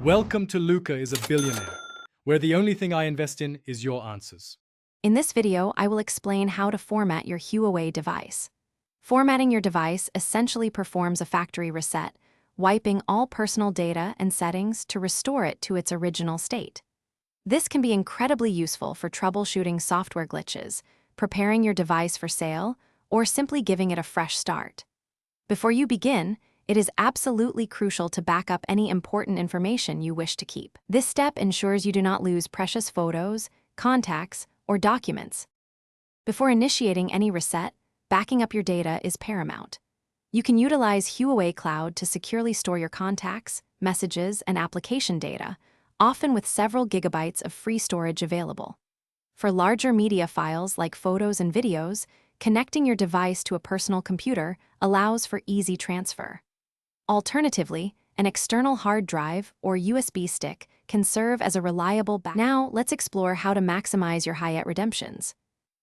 Welcome to Luca is a Billionaire, where the only thing I invest in is your answers. In this video, I will explain how to format your Huawei device. Formatting your device essentially performs a factory reset, wiping all personal data and settings to restore it to its original state. This can be incredibly useful for troubleshooting software glitches, preparing your device for sale, or simply giving it a fresh start. Before you begin, it is absolutely crucial to back up any important information you wish to keep. This step ensures you do not lose precious photos, contacts, or documents. Before initiating any reset, backing up your data is paramount. You can utilize Huawei Cloud to securely store your contacts, messages, and application data, often with several gigabytes of free storage available. For larger media files like photos and videos, connecting your device to a personal computer allows for easy transfer. Alternatively, an external hard drive or USB stick can serve as a reliable backup. Now, let's explore how to maximize your Hyatt redemptions.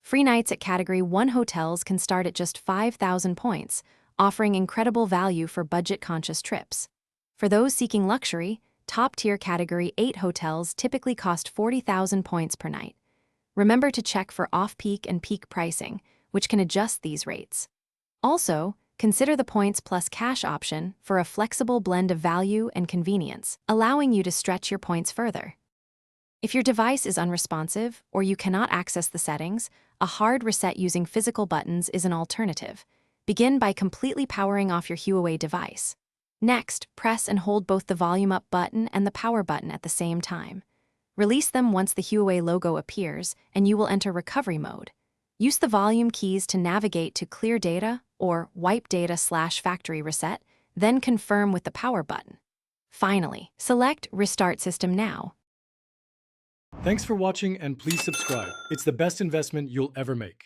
Free nights at Category 1 hotels can start at just 5,000 points, offering incredible value for budget-conscious trips. For those seeking luxury, top-tier Category 8 hotels typically cost 40,000 points per night. Remember to check for off-peak and peak pricing, which can adjust these rates. Also, consider the points plus cash option for a flexible blend of value and convenience, allowing you to stretch your points further. If your device is unresponsive or you cannot access the settings, a hard reset using physical buttons is an alternative. Begin by completely powering off your Huawei device. Next, press and hold both the volume up button and the power button at the same time. Release them once the Huawei logo appears, and you will enter recovery mode. Use the volume keys to navigate to clear data or wipe data/factory reset, then confirm with the power button. Finally, select Restart System Now. Thanks for watching and please subscribe. It's the best investment you'll ever make.